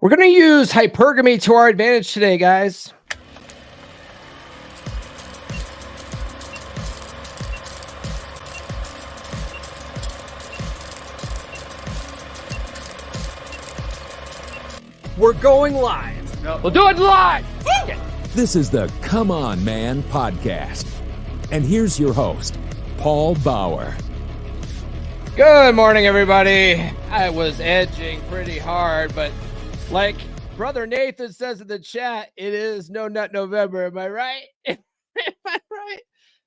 We're going to use hypergamy to our advantage today, guys. We're going live. No. We'll do it live. Okay. This is the Come On Man podcast. And here's your host, Paul Bauer. Good morning, everybody. I was edging pretty hard, but like Brother Nathan says in the chat, it is No Nut November. Am I right? Am I right?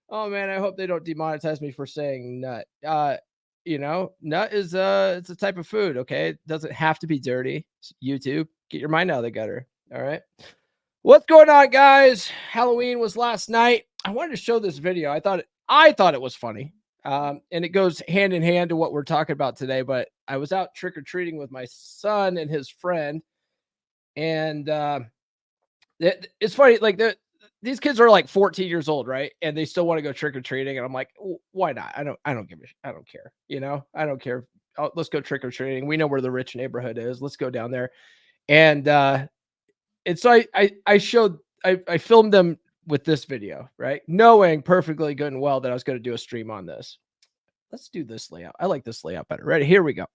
Oh man, I hope they don't demonetize me for saying nut. Nut is it's a type of food. Okay, it doesn't have to be dirty. It's YouTube, get your mind out of the gutter. All right. What's going on, guys? Halloween was last night. I wanted to show this video. I thought it was funny. And it goes hand in hand to what we're talking about today. But I was out trick-or-treating with my son and his friend. And it's funny, like these kids are like 14 years old, right? And they still want to go trick-or-treating. And I'm like, why not? I don't care. I don't care. Let's go trick-or-treating. We know where the rich neighborhood is. Let's go down there. And so I filmed them with this video, right? Knowing perfectly good and well that I was going to do a stream on this. Let's do this layout. I like this layout better. Ready? Here we go.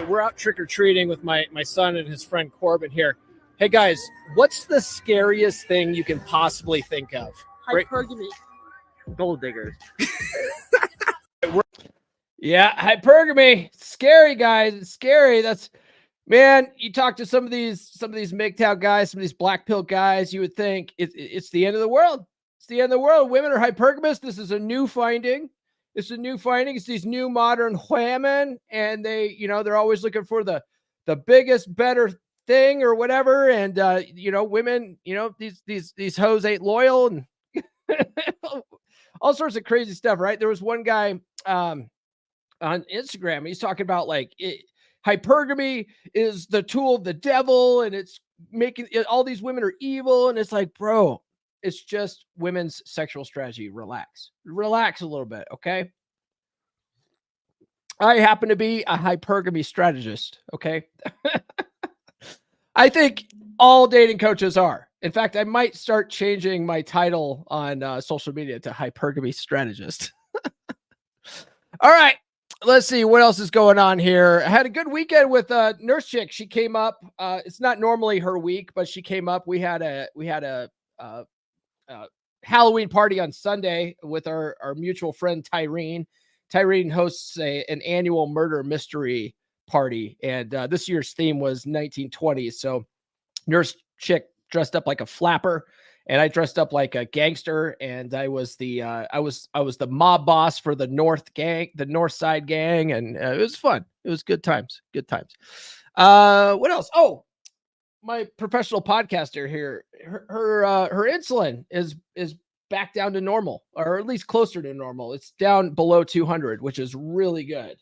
We're out trick-or-treating with my son and his friend Corbin here. Hey guys, what's the scariest thing you can possibly think of? Hypergamy. Gold diggers. Yeah, hypergamy. Scary, guys. It's scary. Man, you talk to some of these MGTOW guys, some of these black pill guys, you would think it's the end of the world. It's the end of the world. Women are hypergamous. This is a new finding. It's a new finding. It's these new modern women, and they're always looking for the biggest, better thing or whatever. And women, these hoes ain't loyal and all sorts of crazy stuff, right? There was one guy on Instagram. He's talking about hypergamy is the tool of the devil, and it's making all these women are evil. And it's like, bro, it's just women's sexual strategy. Relax a little bit. Okay. I happen to be a hypergamy strategist. Okay. I think all dating coaches are. In fact, I might start changing my title on social media to hypergamy strategist. All right. Let's see what else is going on here. I had a good weekend with Nurse Chick. She came up. It's not normally her week, but she came up. We had a Halloween party on Sunday with our mutual friend Tyrene. Tyrene hosts an annual murder mystery party, and this year's theme was 1920s. So Nurse Chick dressed up like a flapper, and I dressed up like a gangster, and I was the mob boss for the North Side gang, and it was fun. It was good times. What else? Oh, my professional podcaster here, her insulin is back down to normal, or at least closer to normal. It's down below 200, which is really good.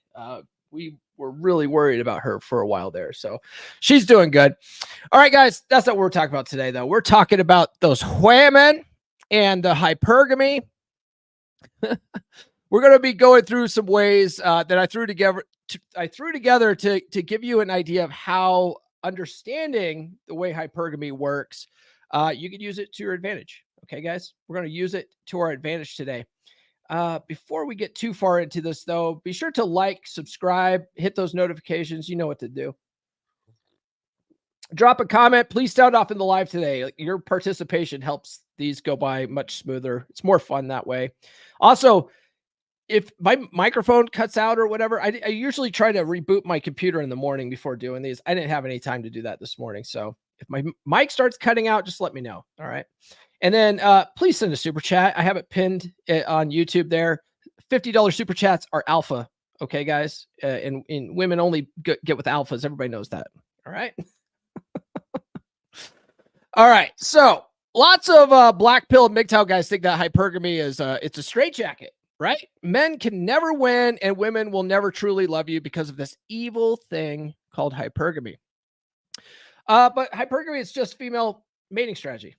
We were really worried about her for a while there, so she's doing good. All right, guys, that's not what we're talking about today, though. We're talking about those women and the hypergamy. We're going to be going through some ways that I threw together to give you an idea of how understanding the way hypergamy works, you can use it to your advantage. Okay, guys, we're going to use it to our advantage today. Before we get too far into this, though, be sure to like, subscribe, hit those notifications. You know what to do. Drop a comment. Please sound off in the live today. Your participation helps these go by much smoother. It's more fun that way. Also, if my microphone cuts out or whatever, I usually try to reboot my computer in the morning before doing these. I didn't have any time to do that this morning. So if my mic starts cutting out, just let me know. All right. And then please send a super chat. I have it pinned on YouTube there. $50 super chats are alpha. Okay, guys. And women only get with alphas. Everybody knows that. All right. All right. So lots of black pill MGTOW guys think that hypergamy is it's a straitjacket, right? Men can never win, and women will never truly love you because of this evil thing called hypergamy. But hypergamy is just female mating strategy.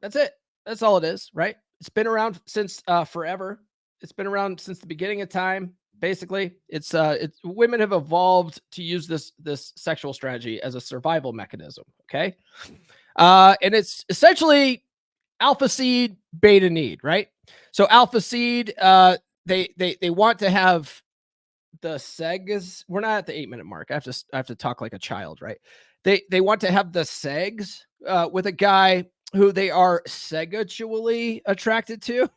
That's it. That's all it is, right? It's been around since forever. It's been around since the beginning of time. Basically, it's women have evolved to use this sexual strategy as a survival mechanism. Okay. And it's essentially alpha seed, beta need, right? So alpha seed, they want to have the segs. We're not at the 8-minute mark. I have to talk like a child, right? They want to have the segs with a guy who they are sexually attracted to,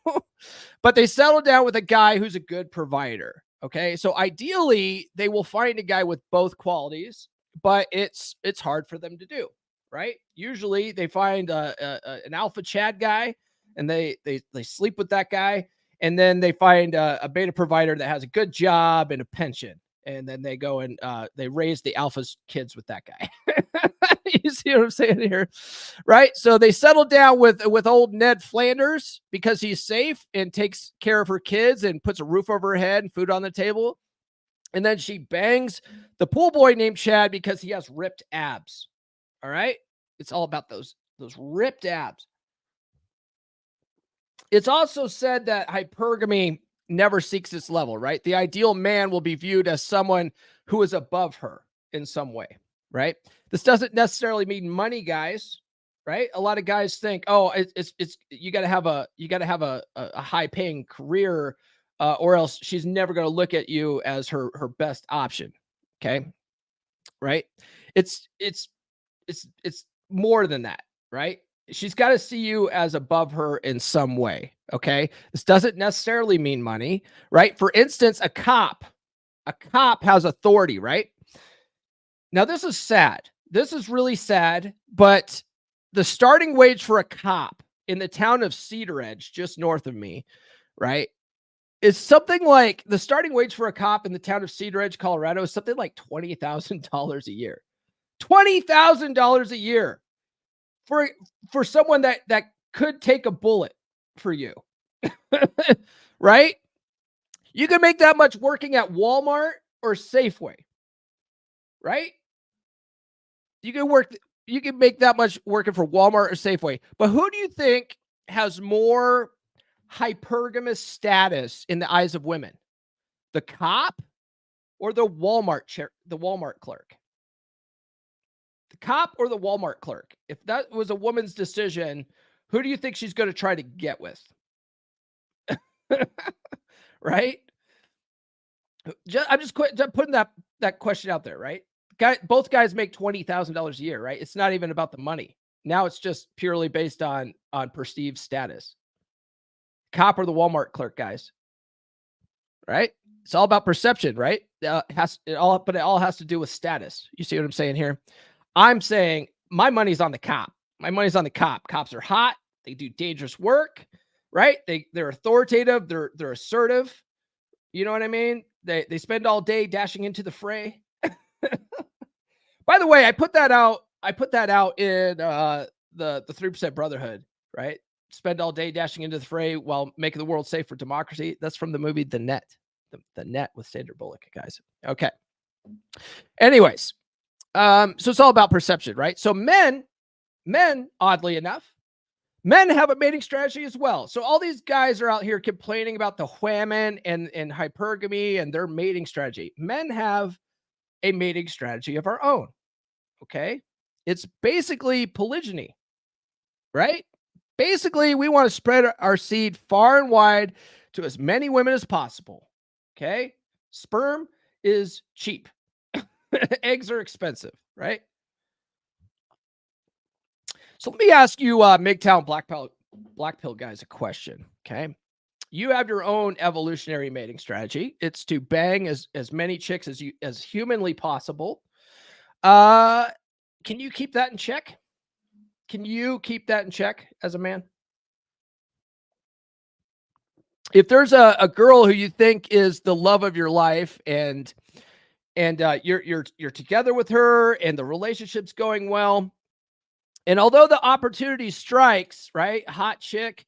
but they settle down with a guy who's a good provider. Okay, so ideally they will find a guy with both qualities, but it's hard for them to do, right? Usually they find an alpha Chad guy, and they sleep with that guy, and then they find a beta provider that has a good job and a pension, and then they go and they raise the alpha's kids with that guy. You see what I'm saying here, right? So they settle down with old Ned Flanders because he's safe and takes care of her kids and puts a roof over her head and food on the table. And then she bangs the pool boy named Chad because he has ripped abs. All right, it's all about those ripped abs. It's also said that hypergamy never seeks its level, right? The ideal man will be viewed as someone who is above her in some way, right? This doesn't necessarily mean money, guys, right? A lot of guys think, oh, it's you got to have a high paying career, or else she's never going to look at you as her best option. Okay, right? It's more than that, right? She's got to see you as above her in some way. Okay. This doesn't necessarily mean money, right? For instance, a cop has authority, right? Now, this is sad. This is really sad, but the starting wage for a cop in the town of Cedar Edge, just north of me, right, is something like the starting wage for a cop in the town of Cedar Edge, Colorado, is something like $20,000 a year. $20,000 a year for someone that could take a bullet for you. Right? You can make that much working at Walmart or Safeway. Right? You can make that much working for Walmart or Safeway. But who do you think has more hypergamous status in the eyes of women? The cop or the Walmart clerk? The cop or the Walmart clerk? If that was a woman's decision, who do you think she's going to try to get with? Right? I'm just putting that question out there, right? Both guys make $20,000 a year, right? It's not even about the money. Now it's just purely based on perceived status. Cop or the Walmart clerk, guys. Right? It's all about perception, right? But it all has to do with status. You see what I'm saying here? I'm saying my money's on the cop. My money's on the cop. Cops are hot. They do dangerous work, right? They're authoritative. They're assertive. You know what I mean? They spend all day dashing into the fray. By the way, I put that out in the 3% Brotherhood, right? Spend all day dashing into the fray while making the world safe for democracy. That's from the movie The Net. The Net with Sandra Bullock, guys. Okay. Anyways, so it's all about perception, right? So men, oddly enough, men have a mating strategy as well. So all these guys are out here complaining about the whammon and hypergamy and their mating strategy. Men have a mating strategy of our own. Okay. It's basically polygyny, right? Basically, we want to spread our seed far and wide to as many women as possible. Okay. Sperm is cheap. Eggs are expensive, right? So let me ask you, MGTOW Black Pill guys, a question. Okay. You have your own evolutionary mating strategy. It's to bang as many chicks as humanly possible. Can you keep that in check? Can you keep that in check as a man? If there's a girl who you think is the love of your life and you're together with her and the relationship's going well, and although the opportunity strikes, right, hot chick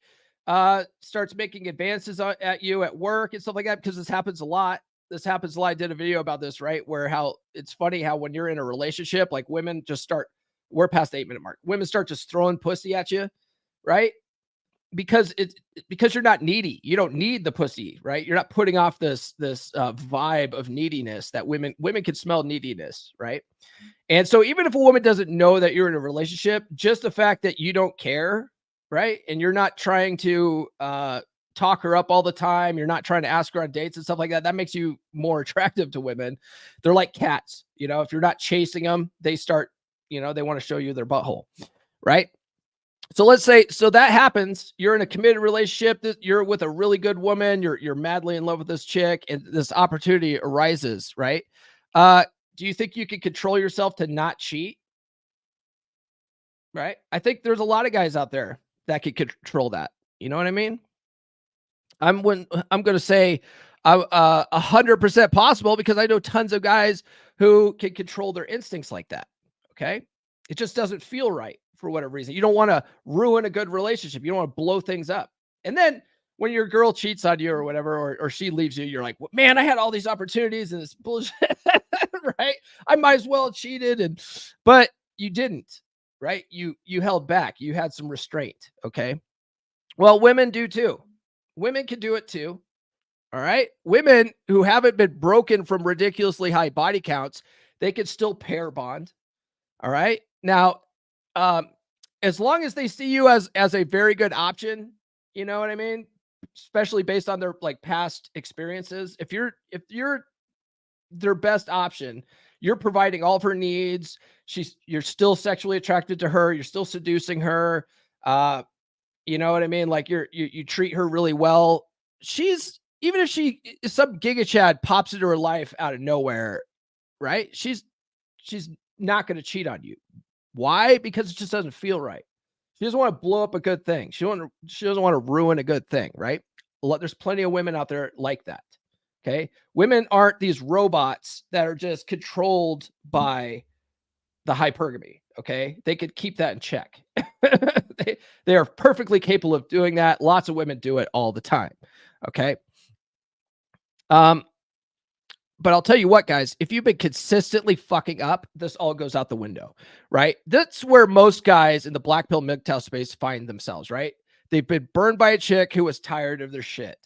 starts making advances at you at work and stuff like that, because this happens a lot. I did a video about this, right, where how it's funny how when you're in a relationship, like women just start, we're past the 8-minute mark. Women start just throwing pussy at you, right? because you're not needy. You don't need the pussy, right? You're not putting off this vibe of neediness that women can smell neediness, right? And so even if a woman doesn't know that you're in a relationship, just the fact that you don't care, right? And you're not trying to talk her up all the time. You're not trying to ask her on dates and stuff like that. That makes you more attractive to women. They're like cats, if you're not chasing them, they start, they want to show you their butthole, right? So let's say, so that happens. You're in a committed relationship. You're with a really good woman. You're madly in love with this chick, and this opportunity arises, right? Do you think you can control yourself to not cheat? Right? I think there's a lot of guys out there that can control that. You know what I mean? I'm going to say 100% possible, because I know tons of guys who can control their instincts like that. Okay. It just doesn't feel right for whatever reason. You don't want to ruin a good relationship. You don't want to blow things up. And then when your girl cheats on you or whatever, or she leaves you, you're like, well, man, I had all these opportunities and this bullshit, right? I might as well have cheated. But you didn't, right? You held back. You had some restraint. Okay. Well, women do too. Women can do it too. All right. Women who haven't been broken from ridiculously high body counts, they can still pair bond. All right. Now, as long as they see you as a very good option, you know what I mean? Especially based on their like past experiences. If you're their best option, you're providing all of her needs. You're still sexually attracted to her. You're still seducing her. You know what I mean? Like you treat her really well. Even if some Giga Chad pops into her life out of nowhere, right? She's not going to cheat on you. Why? Because it just doesn't feel right. She doesn't want to blow up a good thing. She doesn't want to ruin a good thing, right? There's plenty of women out there like that. Okay. Women aren't these robots that are just controlled by the hypergamy. Okay. They could keep that in check. They are perfectly capable of doing that. Lots of women do it all the time. Okay. But I'll tell you what, guys, if you've been consistently fucking up, this all goes out the window, right? That's where most guys in the black pill MGTOW space find themselves, right? They've been burned by a chick who was tired of their shit.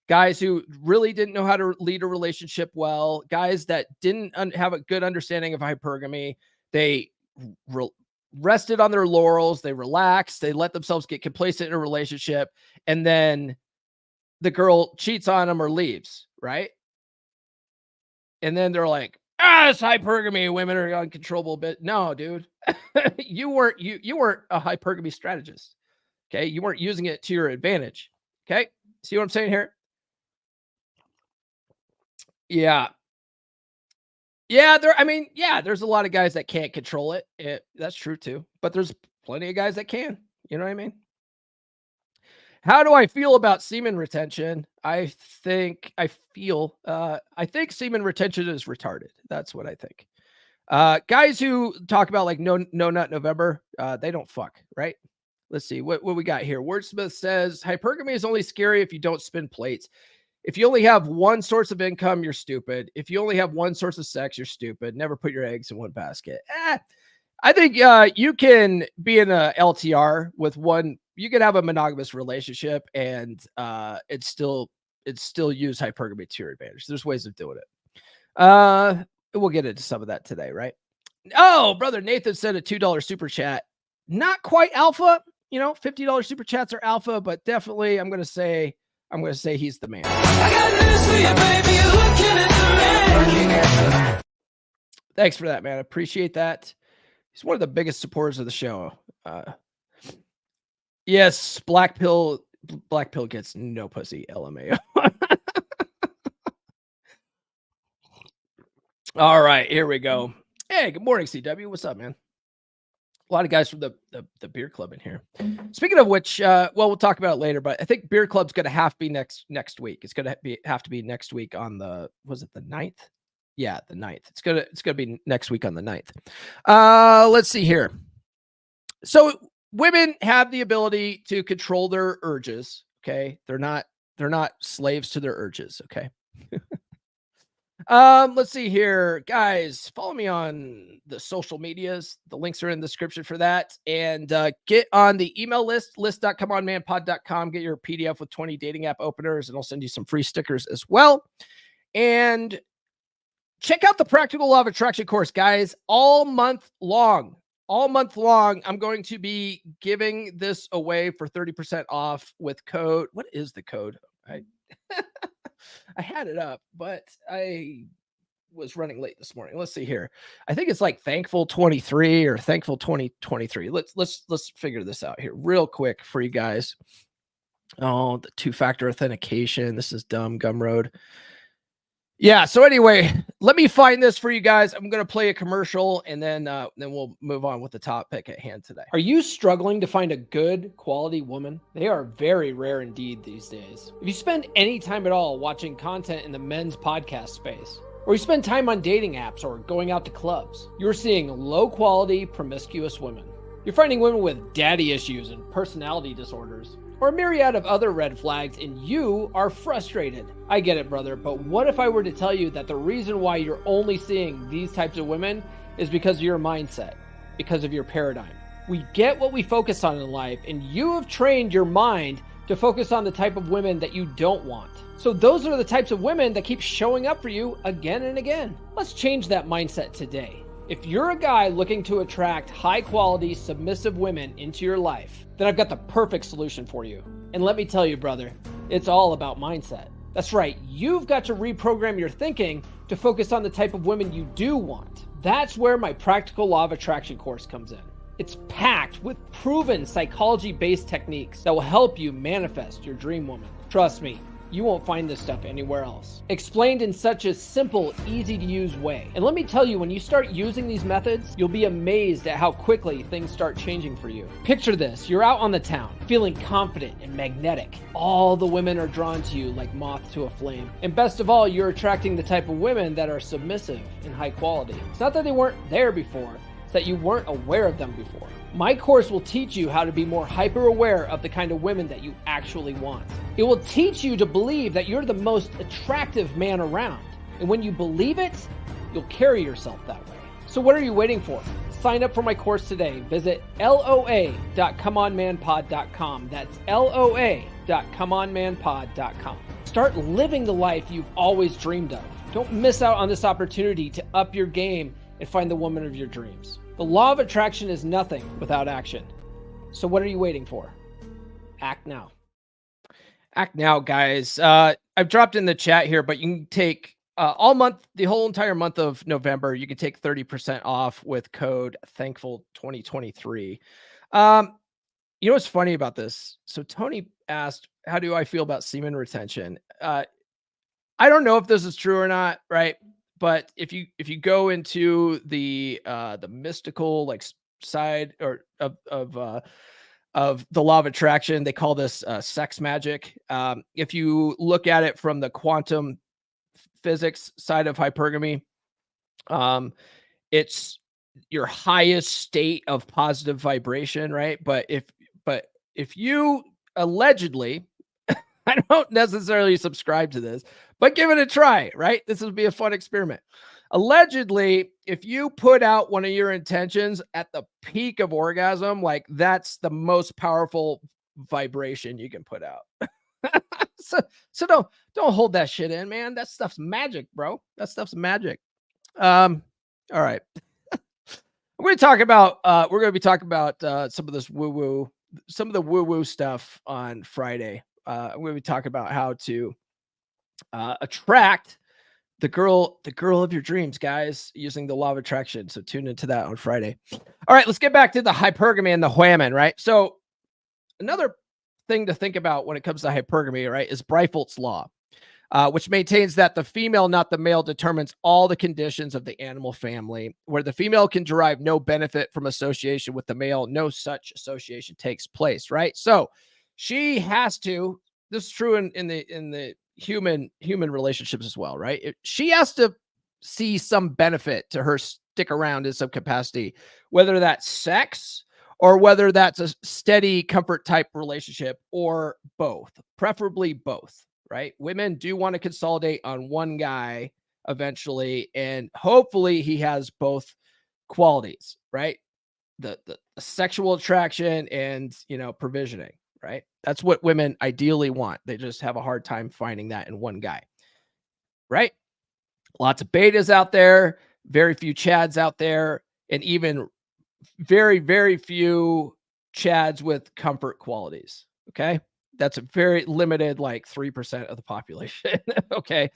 Guys who really didn't know how to lead a relationship well. Guys that didn't have a good understanding of hypergamy. They rested on their laurels. They relaxed. They let themselves get complacent in a relationship. And then the girl cheats on them or leaves, right? And then they're like, it's hypergamy. Women are uncontrollable. But no, dude, you weren't a hypergamy strategist. Okay. You weren't using it to your advantage. Okay. See what I'm saying here? Yeah. Yeah. There's a lot of guys that can't control it. That's true too. But there's plenty of guys that can. You know what I mean? How do I feel about semen retention? I think semen retention is retarded. That's what I think. Guys who talk about like no nut November, they don't fuck, right? Let's see what we got here. Wordsmith says hypergamy is only scary if you don't spin plates. If you only have one source of income, you're stupid. If you only have one source of sex, you're stupid. Never put your eggs in one basket. I think you can be in a LTR with one. You can have a monogamous relationship and it's still use hypergamy to your advantage. There's ways of doing it. We'll get into some of that today, right? Oh, brother Nathan sent a $2 super chat. Not quite alpha, $50 super chats are alpha, but definitely I'm gonna say he's the man. I got news for you, baby. You're looking at the man. Thanks for that, man. I appreciate that. He's one of the biggest supporters of the show. Yes, black pill gets no pussy. LMAO. All right, here we go. Hey, good morning, CW. What's up, man? A lot of guys from the beer club in here. Speaking of which, we'll talk about it later, but I think beer club's going to have to be next week. It's going to have to be next week on was it the 9th? Yeah, the 9th. It's gonna be next week on the 9th. Let's see here. So women have the ability to control their urges. Okay, they're not slaves to their urges. Okay. Let's see here, guys. Follow me on the social medias. The links are in the description for that. And get on the email list.comeonmanpod.com. Get your PDF with 20 dating app openers, and I'll send you some free stickers as well. And check out the Practical Law of Attraction course, guys, all month long. All month long, I'm going to be giving this away for 30% off with code. What is the code? I had it up, but I was running late this morning. Let's see here. I think it's like Thankful 23 or Thankful 2023. Let's figure this out here real quick for you guys. Oh, the two-factor authentication. This is dumb, Gumroad. Yeah. So anyway, let me find this for you guys. I'm going to play a commercial, and then we'll move on with the topic at hand today. Are you struggling to find a good quality woman? They are very rare indeed these days. If you spend any time at all watching content in the men's podcast space, or you spend time on dating apps or going out to clubs, you're seeing low quality, promiscuous women. You're finding women with daddy issues and personality disorders, or a myriad of other red flags, and you are frustrated. I get it, brother, but what if I were to tell you that the reason why you're only seeing these types of women is because of your mindset, because of your paradigm? We get what we focus on in life, and you have trained your mind to focus on the type of women that you don't want. So those are the types of women that keep showing up for you again and again. Let's change that mindset today. If you're a guy looking to attract high-quality, submissive women into your life, then I've got the perfect solution for you. And let me tell you, brother, it's all about mindset. That's right. You've got to reprogram your thinking to focus on the type of women you do want. That's where my Practical Law of Attraction course comes in. It's packed with proven psychology-based techniques that will help you manifest your dream woman. Trust me, you won't find this stuff anywhere else. Explained in such a simple, easy-to-use way. And let me tell you, when you start using these methods, you'll be amazed at how quickly things start changing for you. Picture this. You're out on the town, feeling confident and magnetic. All the women are drawn to you like moth to a flame. And best of all, you're attracting the type of women that are submissive and high quality. It's not that they weren't there before, it's that you weren't aware of them before. My course will teach you how to be more hyper aware of the kind of women that you actually want. It will teach you to believe that you're the most attractive man around. And when you believe it, you'll carry yourself that way. So what are you waiting for? Sign up for my course today. Visit loa.comeonmanpod.com. That's loa.comeonmanpod.com. Start living the life you've always dreamed of. Don't miss out on this opportunity to up your game and find the woman of your dreams. The law of attraction is nothing without action. So what are you waiting for? Act now. Act now, guys. I've dropped in the chat here, but you can take all month, the whole entire month of November, you can take 30% off with code Thankful2023. You know what's funny about this? So Tony asked, how do I feel about semen retention? I don't know if this is true or not, right? But if you go into the mystical like side or of the law of attraction, they call this sex magic. If you look at it from the quantum physics side of hypergamy, it's your highest state of positive vibration, right? But if you allegedly, I don't necessarily subscribe to this, but give it a try, right? This will be a fun experiment. Allegedly, if you put out one of your intentions at the peak of orgasm, like that's the most powerful vibration you can put out. so don't hold that shit in, man. That stuff's magic, bro. That stuff's magic. All right. We're going to talk about we're going to be talking about some of this woo-woo, some of the woo-woo stuff on Friday. I'm going to be talking about how to attract the girl of your dreams, guys, using the law of attraction. So tune into that on Friday. All right, let's get back to the hypergamy and the whammon, right? So another thing to think about when it comes to hypergamy, right, is Breifeld's law, which maintains that the female, not the male, determines all the conditions of the animal family. Where the female can derive no benefit from association with the male, no such association takes place, right? So she has to, this is true in the human relationships as well, right? She has to see some benefit to her stick around in some capacity, whether that's sex or whether that's a steady comfort type relationship or both, preferably both, right? Women do want to consolidate on one guy eventually. And hopefully he has both qualities, right? The sexual attraction and, provisioning, right? That's what women ideally want. They just have a hard time finding that in one guy, right? Lots of betas out there, very few chads out there, and even very, very few chads with comfort qualities. Okay. That's a very limited, like 3% of the population. Okay.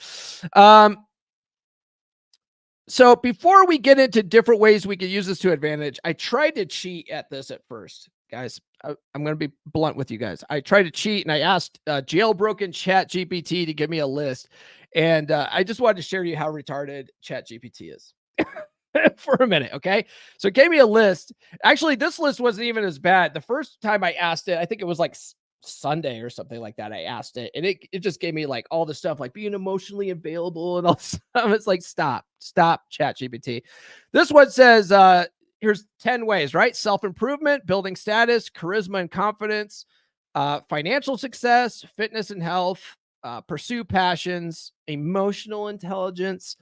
So before we get into different ways we could use this to advantage, I tried to cheat at this at first, guys. I'm going to be blunt with you guys. I tried to cheat and I asked jailbroken Chat GPT to give me a list. And I just wanted to share you how retarded Chat GPT is. For a minute, okay? So it gave me a list. Actually, this list wasn't even as bad. The first time I asked it, I think it was like Sunday or something like that. I asked it, and it just gave me like all the stuff, like being emotionally available and all this stuff. It's like, stop, Chat GPT. This one says, here's 10 ways, right? Self-improvement, building status, charisma and confidence, financial success, fitness and health, pursue passions, emotional intelligence,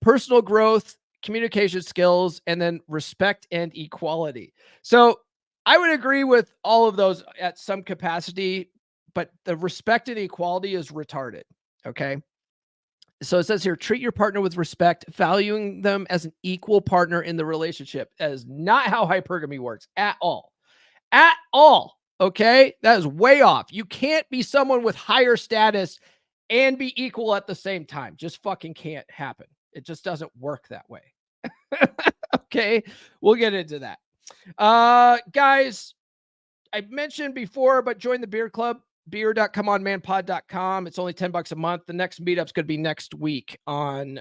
personal growth, communication skills, and then respect and equality. So I would agree with all of those at some capacity, but the respect and equality is retarded. Okay. So it says here, treat your partner with respect, valuing them as an equal partner in the relationship. That is not how hypergamy works at all. At all. Okay. That is way off. You can't be someone with higher status and be equal at the same time. Just fucking can't happen. It just doesn't work that way. Okay. We'll get into that. Guys, I mentioned before, but join the beer club, beer.comeonmanpod.com. It's only $10 a month. The next meetup's going to be next week on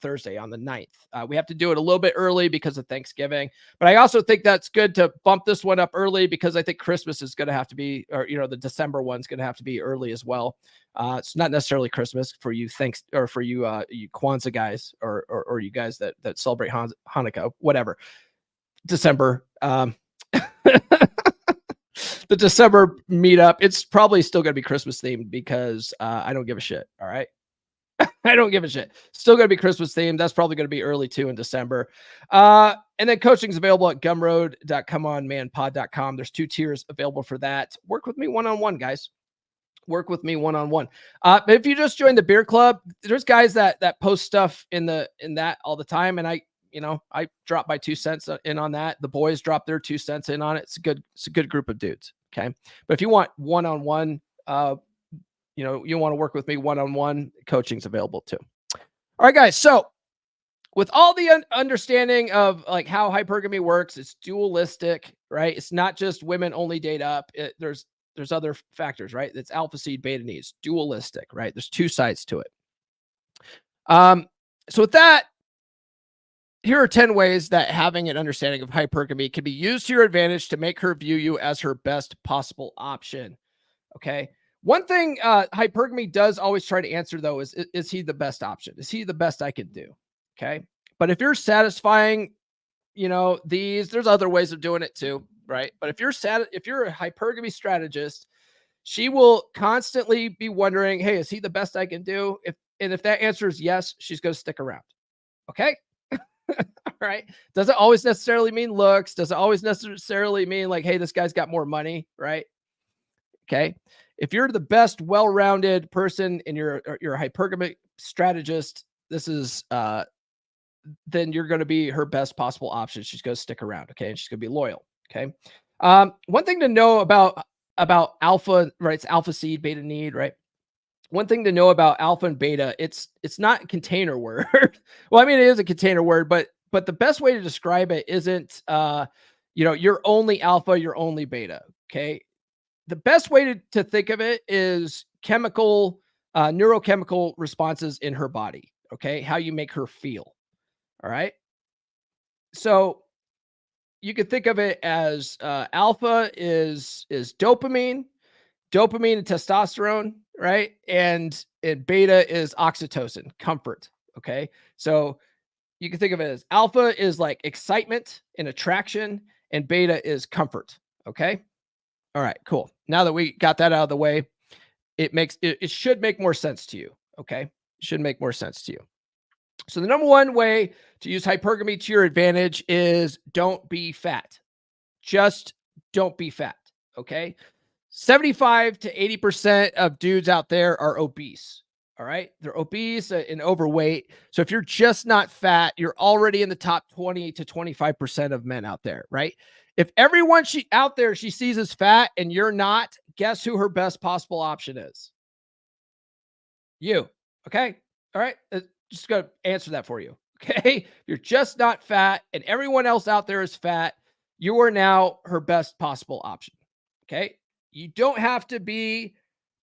Thursday, on the 9th. We have to do it a little bit early because of Thanksgiving, but I also think that's good to bump this one up early because I think Christmas is going to have to be, or, the December one's going to have to be early as well. It's not necessarily Christmas for you, for you Kwanzaa guys or you guys that celebrate Hanukkah, whatever. December, the December meetup, it's probably still going to be Christmas themed because I don't give a shit. All right. I don't give a shit. Still going to be Christmas themed. That's probably going to be early too in December. And then coaching is available at gumroad.comeonmanpod.com. There's 2 tiers available for that. Work with me one-on-one, guys. Work with me one-on-one. But if you just join the beer club, there's guys that post stuff in that all the time. And I drop my 2 cents in on that. The boys drop their 2 cents in on it. It's a good group of dudes. Okay. But if you want one-on-one, you want to work with me one-on-one, coaching's available too. All right, guys. So with all the understanding of like how hypergamy works, it's dualistic, right? It's not just women only date up. There's other factors, right? It's alpha seed, beta needs, dualistic, right? There's 2 sides to it. So with that, here are 10 ways that having an understanding of hypergamy can be used to your advantage to make her view you as her best possible option. Okay. One thing hypergamy does always try to answer, though, is he the best option? Is he the best I can do? Okay. But if you're satisfying, there's other ways of doing it too, right? But if you're a hypergamy strategist, she will constantly be wondering, hey, is he the best I can do? If that answer is yes, she's going to stick around. Okay. All right. Doesn't always necessarily mean looks. Doesn't always necessarily mean like, hey, this guy's got more money, right? Okay. If you're the best well-rounded person and you're a hypergamy strategist, this is then you're going to be her best possible option. She's going to stick around. Okay. And she's going to be loyal. Okay. One thing to know about alpha, right? It's alpha seed, beta need, right? One thing to know about alpha and beta, it's not a container word. Well, I mean, it is a container word, but the best way to describe it isn't, you're only alpha, you're only beta. Okay. The best way to think of it is neurochemical responses in her body. Okay. How you make her feel. All right. So you could think of it as alpha is dopamine and testosterone, right? And beta is oxytocin, comfort. Okay. So you can think of it as alpha is like excitement and attraction, and beta is comfort. Okay. All right, cool. Now that we got that out of the way, it should make more sense to you. Okay. Should make more sense to you. So the number one way to use hypergamy to your advantage is don't be fat. Just don't be fat. Okay. 75 to 80% of dudes out there are obese. All right. They're obese and overweight. So if you're just not fat, you're already in the top 20 to 25% of men out there. Right. If everyone out there she sees as fat and you're not, guess who her best possible option is? You. Okay. All right. Just going to answer that for you. Okay. You're just not fat and everyone else out there is fat. You are now her best possible option. Okay. You don't have to be,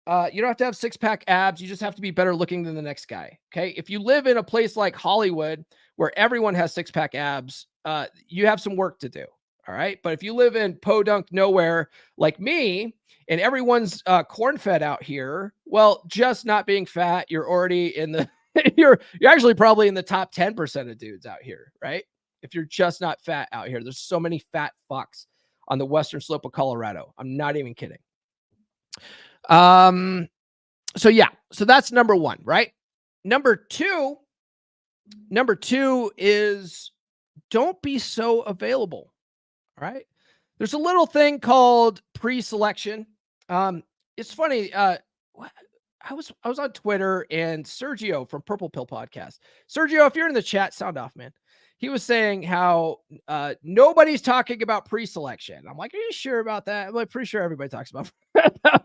you don't have to have six-pack abs. You just have to be better looking than the next guy. Okay. If you live in a place like Hollywood where everyone has six-pack abs, you have some work to do. All right. But if you live in podunk nowhere like me and everyone's corn-fed out here, well, just not being fat, you're already in the, you're actually probably in the top 10% of dudes out here. Right. If you're just not fat out here, there's so many fat fucks on the western slope of Colorado. I'm not even kidding. So yeah, so that's number one, right? Number two is don't be so available. All right. There's a little thing called pre-selection. It's funny. I was on Twitter and Sergio from Purple Pill Podcast. Sergio, if you're in the chat, sound off, man. He was saying how nobody's talking about pre-selection. I'm like, are you sure about that? I'm like, pretty sure everybody talks about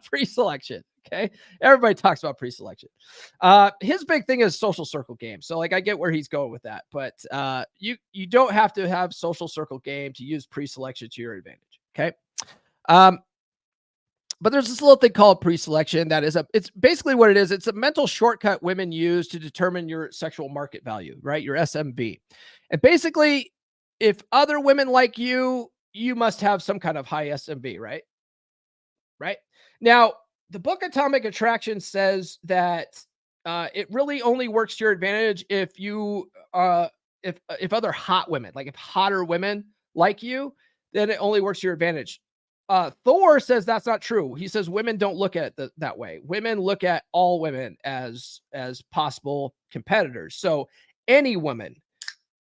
pre-selection. Okay. Everybody talks about pre-selection. His big thing is social circle game. So like, I get where he's going with that, but you don't have to have social circle game to use pre-selection to your advantage. Okay. But there's this little thing called pre-selection that is it's basically what it is. It's a mental shortcut women use to determine your sexual market value, right? Your SMV. And basically, if other women like you, you must have some kind of high SMV, right? Right. Now, the book Atomic Attraction says that it really only works to your advantage if you, if other hot women, like if hotter women like you, then it only works to your advantage. Thor says that's not true. He says women don't look at it that way. Women look at all women as possible competitors. So any woman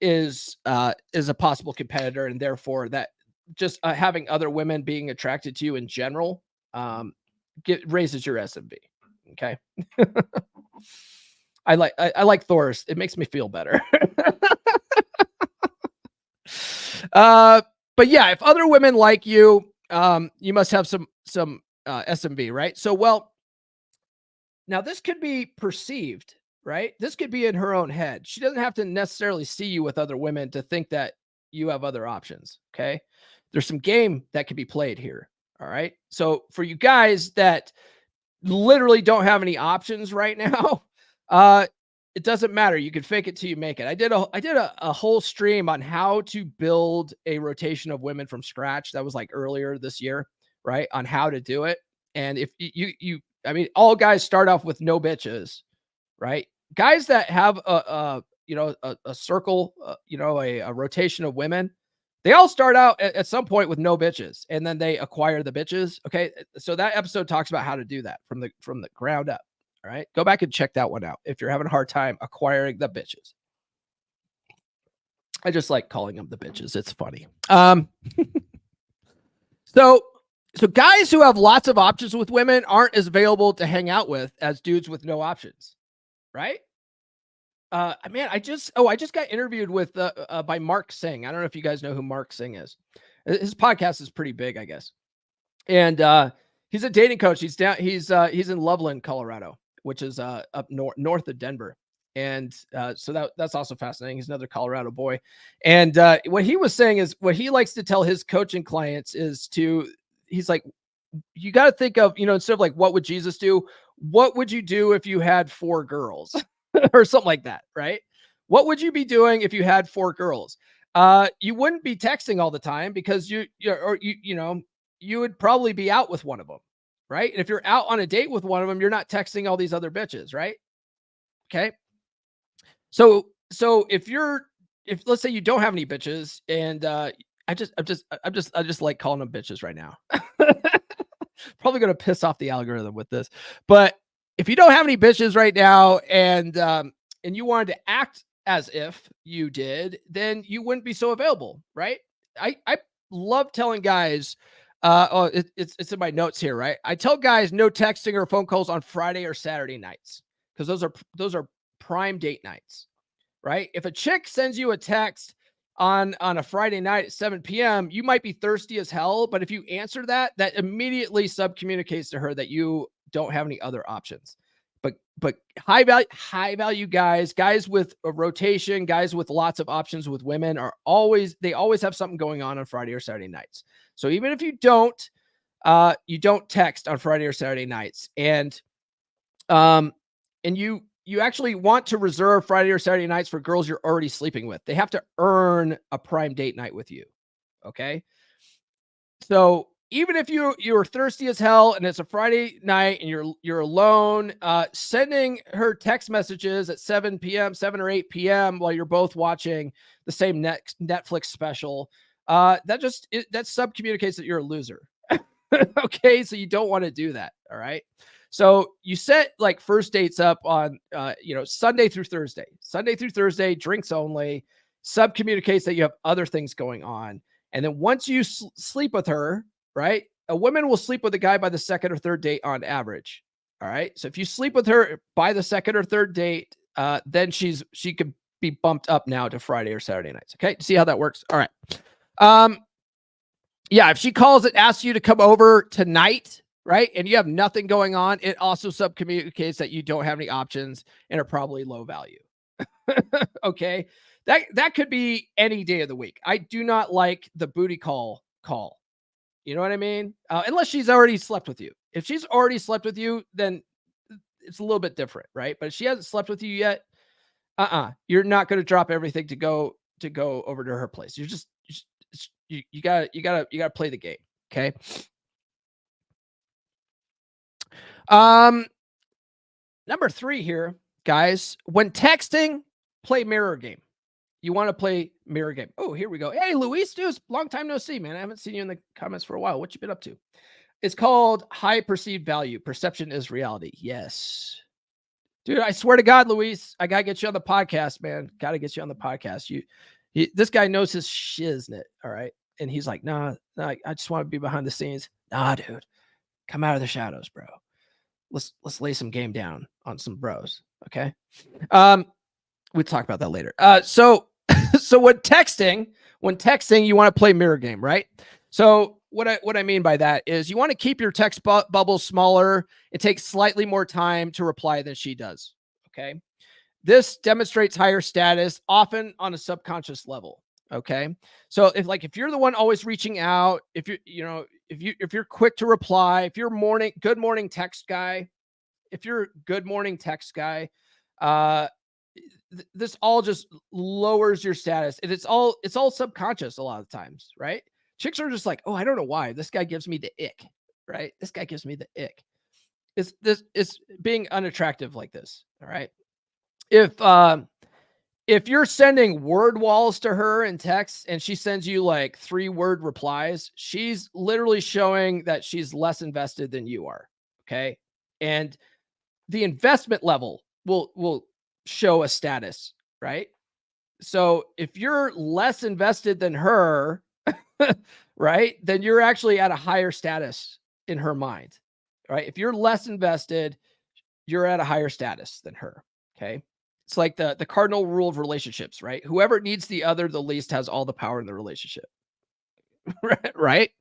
is a possible competitor, and therefore that just having other women being attracted to you in general raises your SMV. Okay. I like Thor's. It makes me feel better. But yeah, if other women like you, you must have some SMV, right? So, well, now this could be perceived, right? This could be in her own head. She doesn't have to necessarily see you with other women to think that you have other options. Okay. There's some game that could be played here. All right. So for you guys that literally don't have any options right now, it doesn't matter. You can fake it till you make it. I did a whole stream on how to build a rotation of women from scratch. That was like earlier this year, right? On how to do it. And if I mean, all guys start off with no bitches, right? Guys that have a circle, a rotation of women, they all start out at some point with no bitches, and then they acquire the bitches. Okay. So that episode talks about how to do that from the ground up. All right. Go back and check that one out if you're having a hard time acquiring the bitches. I just like calling them the bitches. It's funny. So guys who have lots of options with women aren't as available to hang out with as dudes with no options. Right. Man, I just got interviewed with by Mark Singh. I don't know if you guys know who Mark Singh is. His podcast is pretty big, I guess. And he's a dating coach. He's in Loveland, Colorado, which is up north of Denver. And so that's also fascinating. He's another Colorado boy. And what he was saying is what he likes to tell his coaching clients is he's like, you got to think of, instead of like, what would Jesus do? What would you do if you had 4 girls or something like that? Right. What would you be doing if you had 4 girls? You wouldn't be texting all the time because you would probably be out with one of them. Right. And if you're out on a date with one of them, you're not texting all these other bitches. Right. Okay. So if let's say you don't have any bitches, and I just like calling them bitches right now. Probably going to piss off the algorithm with this, but if you don't have any bitches right now and you wanted to act as if you did, then you wouldn't be so available, right? I love telling guys, it's in my notes here, right? I tell guys no texting or phone calls on Friday or Saturday nights because those are prime date nights, right? If a chick sends you a text on a Friday night at 7 p.m., you might be thirsty as hell, but if you answer that immediately subcommunicates to her that you don't have any other options. But high value guys with a rotation, guys with lots of options with women always have something going on Friday or Saturday nights. So even if you don't text on Friday or Saturday nights, and you actually want to reserve Friday or Saturday nights for girls you're already sleeping with. They have to earn a prime date night with you. Okay. So even if you're thirsty as hell and it's a Friday night and you're alone, sending her text messages at 7 or 8 p.m. while you're both watching the same Netflix special, that subcommunicates that you're a loser. Okay, so you don't want to do that. All right. So you set like first dates up on Sunday through Thursday, drinks only, subcommunicates that you have other things going on. And then once you sleep with her, right? A woman will sleep with a guy by the second or third date on average. All right. So if you sleep with her by the second or third date, then she could be bumped up now to Friday or Saturday nights. Okay. See how that works? All right. Yeah. If she calls and asks you to come over tonight, right, and you have nothing going on, it also subcommunicates that you don't have any options and are probably low value. Okay. That could be any day of the week. I do not like the booty call. You know what I mean? Unless she's already slept with you. If she's already slept with you, then it's a little bit different, right? But if she hasn't slept with you yet, you're not going to drop everything to go over to her place. You gotta play the game. Okay. Number 3 here, guys. When texting, play mirror game. You want to play mirror game. Oh, here we go. Hey, Luis, dude, long time no see, man. I haven't seen you in the comments for a while. What you been up to? It's called high perceived value. Perception is reality. Yes. Dude, I swear to God, Luis, I got to get you on the podcast, man. Got to get you on the podcast. This guy knows his shiznit, all right? And he's like, nah, I just want to be behind the scenes. Nah, dude, come out of the shadows, bro. Let's lay some game down on some bros, okay? We'll talk about that later. So when texting, you want to play mirror game, right? So what I mean by that is you want to keep your text bubble smaller. It takes slightly more time to reply than she does. Okay. This demonstrates higher status, often on a subconscious level. Okay. So if you're the one always reaching out, if you're quick to reply, if you're good morning text guy, this all just lowers your status. And it's all subconscious a lot of times, right? Chicks are just like, oh, I don't know why. This guy gives me the ick, right? This guy gives me the ick. It's being unattractive like this. All right. If you're sending word walls to her in text and she sends you like 3-word replies, she's literally showing that she's less invested than you are. Okay. And the investment level will show a status, right? So if you're less invested than her, right, then you're actually at a higher status in her mind, right? If you're less invested, you're at a higher status than her. Okay. It's like the cardinal rule of relationships, right? Whoever needs the other the least has all the power in the relationship. Right?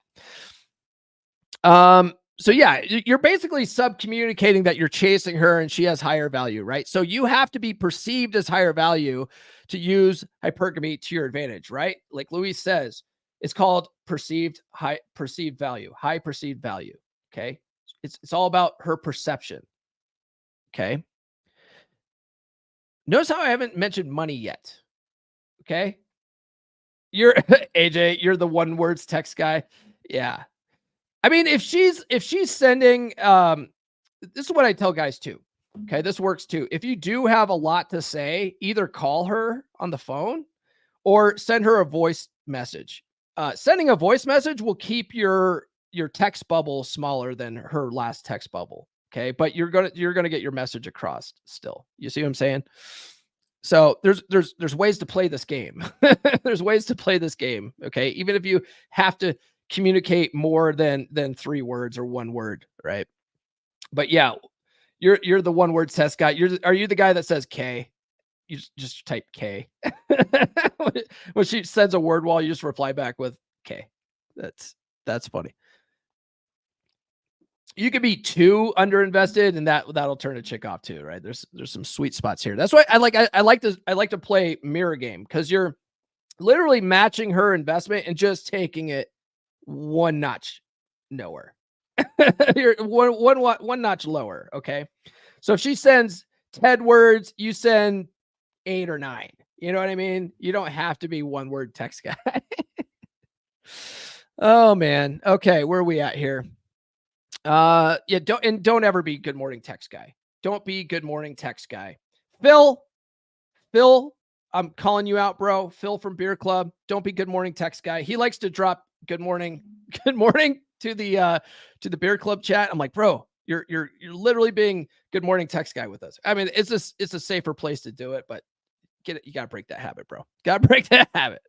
So yeah, you're basically subcommunicating that you're chasing her and she has higher value, right? So you have to be perceived as higher value to use hypergamy to your advantage, right? Like Luis says, it's called high perceived value. Okay. It's all about her perception. Okay. Notice how I haven't mentioned money yet. Okay. You're AJ, you're the one words text guy. Yeah. I mean, if she's sending, this is what I tell guys too. Okay. This works too. If you do have a lot to say, either call her on the phone or send her a voice message. Sending a voice message will keep your text bubble smaller than her last text bubble. Okay. But you're going to get your message across still. You see what I'm saying? So there's ways to play this game. There's ways to play this game. Okay. Even if you have to communicate more than 3 words or 1 word. Right. But yeah, you're the 1 word test guy. Are you the guy that says K? You just type K. When she sends a word wall, you just reply back with K. That's funny. You could be too underinvested, and that'll turn a chick off too, right? There's some sweet spots here. That's why I like to play mirror game, because you're literally matching her investment and just taking it 1 notch lower. You're one notch lower. Okay. So if she sends 10 words, you send 8 or 9. You know what I mean? You don't have to be 1 word text guy. Oh man. Okay. Where are we at here? Yeah, don't ever be good morning text guy. Don't be good morning text guy. Phil, I'm calling you out, bro. Phil from Beer Club. Don't be good morning text guy. He likes to drop good morning to the Beer Club chat. I'm like, bro, you're literally being good morning text guy with us. I mean, it's a safer place to do it, but you gotta break that habit, bro. Gotta break that habit.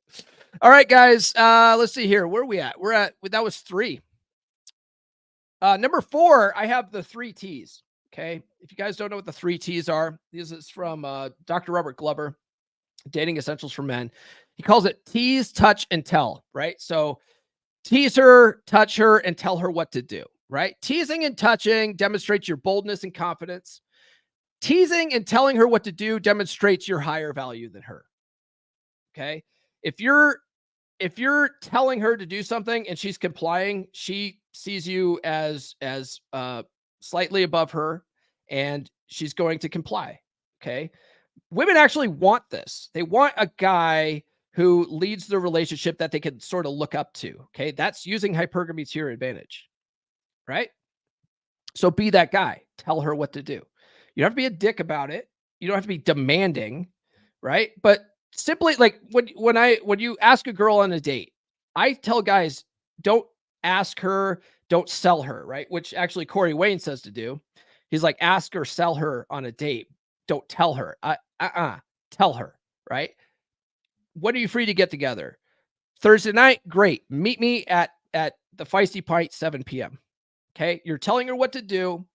All right, guys. Let's see here. Where are we at? That was 3. Number 4, I have the 3 T's. Okay. If you guys don't know what the 3 T's are, this is from Dr. Robert Glover, Dating Essentials for Men. He calls it tease, touch, and tell, right? So tease her, touch her, and tell her what to do, right? Teasing and touching demonstrates your boldness and confidence. Teasing and telling her what to do demonstrates your higher value than her. Okay. If you're telling her to do something and she's complying, she sees you as slightly above her, and she's going to comply. Okay. Women actually want this. They want a guy who leads the relationship that they can sort of look up to. Okay. That's using hypergamy to your advantage, right? So be that guy. Tell her what to do. You don't have to be a dick about it. You don't have to be demanding, right? But simply, like, when you ask a girl on a date, I tell guys, don't ask her, don't sell her, right? Which actually Corey Wayne says to do. He's like, ask or sell her on a date. Don't tell her. Tell her, right? When are you free to get together? Thursday night? Great. Meet me at the Feisty Pint, 7 p.m. Okay. You're telling her what to do.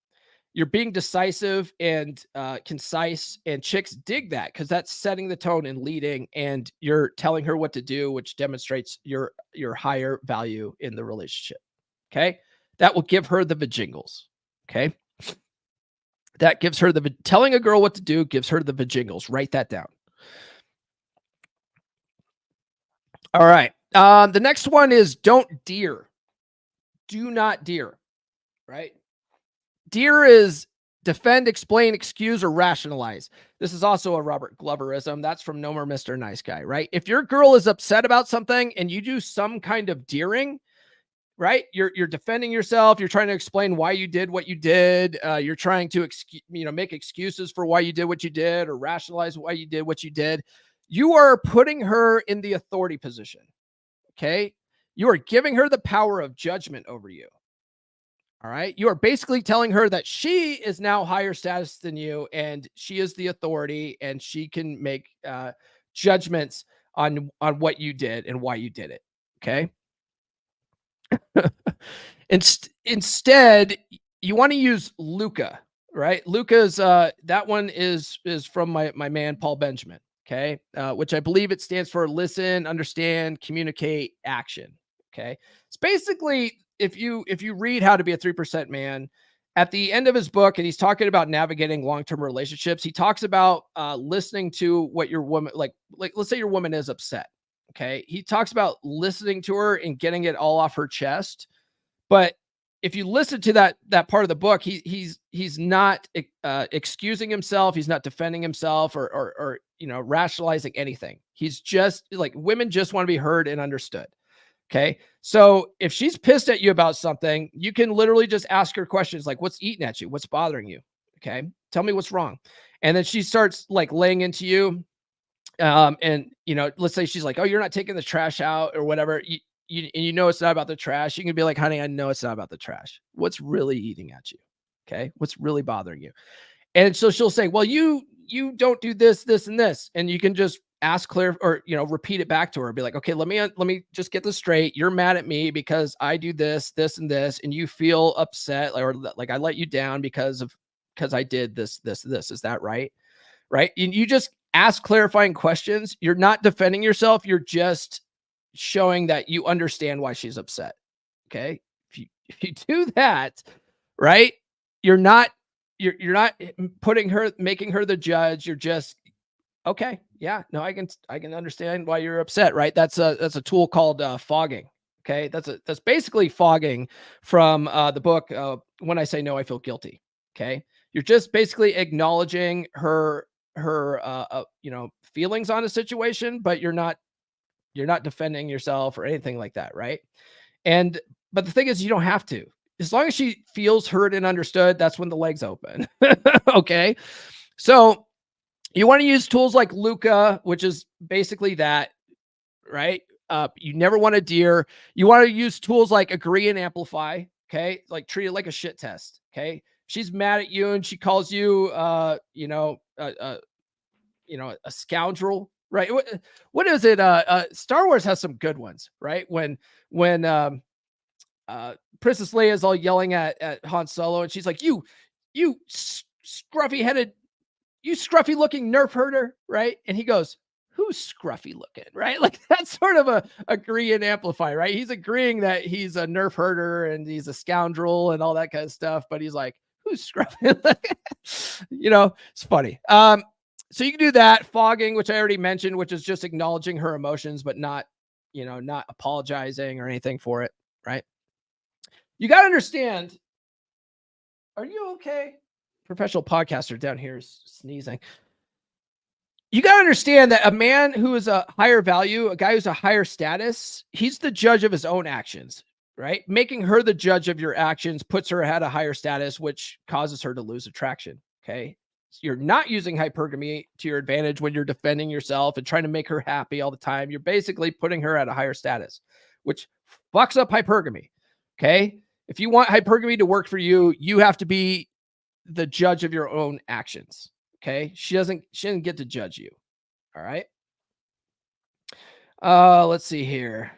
You're being decisive and concise, and chicks dig that because that's setting the tone and leading, and you're telling her what to do, which demonstrates your higher value in the relationship. Okay. That will give her the vajingles. Okay. That gives her telling a girl what to do gives her the vajingles. Write that down. All right. The next one is don't dear. Do not dear. Right. Dear is defend, explain, excuse, or rationalize. This is also a Robert Gloverism. That's from No More Mr. Nice Guy, right? If your girl is upset about something and you do some kind of deering, right? You're defending yourself. You're trying to explain why you did what you did. You're trying to make excuses for why you did what you did, or rationalize why you did what you did. You are putting her in the authority position. Okay. You are giving her the power of judgment over you. All right. You are basically telling her that she is now higher status than you, and she is the authority, and she can make judgments on what you did and why you did it. Okay. Instead, you want to use Luca, right? Luca's that one is from my man, Paul Benjamin. Okay. Which I believe it stands for listen, understand, communicate, action. Okay. It's basically, if you read How to Be a 3% Man, at the end of his book, and he's talking about navigating long-term relationships, he talks about listening to what your woman, like let's say your woman is upset. Okay. He talks about listening to her and getting it all off her chest. But if you listen to that part of the book, he's not excusing himself. He's not defending himself or rationalizing anything. He's just like, women just want to be heard and understood. Okay. So if she's pissed at you about something, you can literally just ask her questions like, what's eating at you? What's bothering you? Okay. Tell me what's wrong. And then she starts like laying into you. And let's say she's like, oh, you're not taking the trash out or whatever. You it's not about the trash. You can be like, honey, I know it's not about the trash. What's really eating at you? Okay. What's really bothering you? And so she'll say, well, you don't do this, this, and this. And you can just ask clear or, repeat it back to her. Be like, okay, let me just get this straight. You're mad at me because I do this, this, and this, and you feel upset or like I let you down because I did this, this, this. Is that right? Right. And you just ask clarifying questions. You're not defending yourself. You're just showing that you understand why she's upset. Okay. If you do that, right, you're not making her the judge. You're just, okay, yeah, no, I can understand why you're upset, right? That's a tool called fogging. Okay, that's basically fogging from the book When I Say No, I Feel Guilty. Okay, you're just basically acknowledging her feelings on a situation, but you're not defending yourself or anything like that, right? But the thing is, you don't have to. As long as she feels heard and understood, that's when the legs open. Okay. So you want to use tools like Luca, which is basically that, right? You never want to deer. You want to use tools like agree and amplify. Okay. Like treat it like a shit test. Okay. She's mad at you and she calls you, a scoundrel, right? What is it? Star Wars has some good ones, right? When Princess Leia is all yelling at Han Solo, and she's like, "You scruffy looking nerf herder," right? And he goes, "Who's scruffy looking?" Right? Like that's sort of a agree and amplify, right? He's agreeing that he's a nerf herder and he's a scoundrel and all that kind of stuff, but he's like, "Who's scruffy?" It's funny. So you can do that fogging, which I already mentioned, which is just acknowledging her emotions, but not apologizing or anything for it, right? You got to understand. Are you okay? Professional podcaster down here is sneezing. You got to understand that a man who is a higher value, a guy who's a higher status, he's the judge of his own actions, right? Making her the judge of your actions puts her at a higher status, which causes her to lose attraction. Okay. So you're not using hypergamy to your advantage when you're defending yourself and trying to make her happy all the time. You're basically putting her at a higher status, which fucks up hypergamy. Okay. If you want hypergamy to work for you, you have to be the judge of your own actions. Okay. She doesn't get to judge you. All right. Let's see here.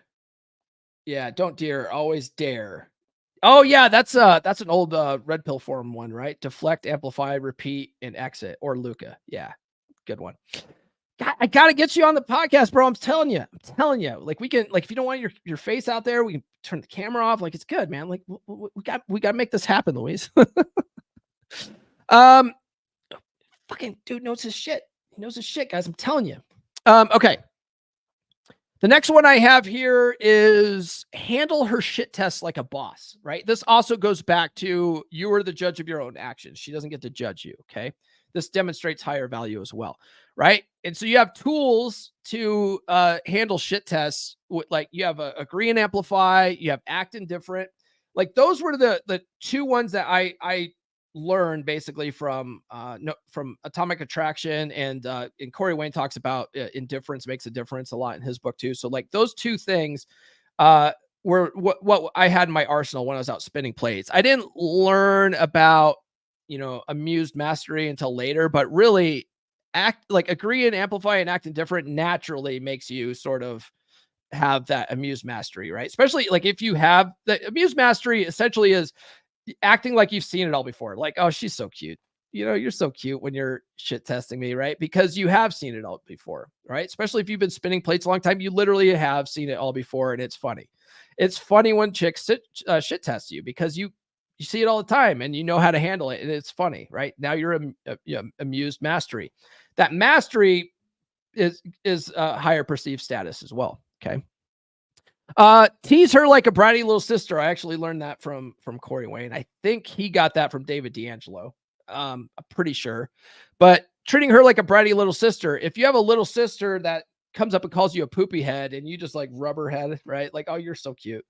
Yeah. Don't dare, always dare. Oh yeah. That's an old Red Pill Forum one, right? Deflect, amplify, repeat, and exit, or Luca. Yeah. Good one. God, I gotta get you on the podcast, bro. I'm telling you. Like we can, like, if you don't want your face out there, we can turn the camera off. Like it's good, man. Like we got to make this happen, Louise. Fucking dude knows his shit. He knows his shit, guys. I'm telling you. Okay. The next one I have here is handle her shit tests like a boss, right? This also goes back to you are the judge of your own actions. She doesn't get to judge you. Okay. This demonstrates higher value as well, right? And so you have tools to handle shit tests. Like you have a agree and amplify, you have act indifferent. Like those were the two ones that I learned basically from Atomic Attraction, and Corey Wayne talks about indifference makes a difference a lot in his book too. So like those two things were what I had in my arsenal when I was out spinning plates. I didn't learn about amused mastery until later, but really agree and amplify and act indifferent naturally makes you sort of have that amused mastery, right? Especially like if you have the amused mastery, essentially is acting like you've seen it all before. Like, oh, she's so cute. You're so cute when you're shit testing me, right? Because you have seen it all before, right? Especially if you've been spinning plates a long time, you literally have seen it all before, and it's funny. It's funny when chicks shit test you because you see it all the time and you know how to handle it, and it's funny, right? Now you're amused mastery. That mastery is higher perceived status as well. Okay. Tease her like a bratty little sister. I actually learned that from Corey Wayne. I think he got that from David D'Angelo. I'm pretty sure. But treating her like a bratty little sister. If you have a little sister that comes up and calls you a poopy head and you just like rub her head, right? Like, oh, you're so cute,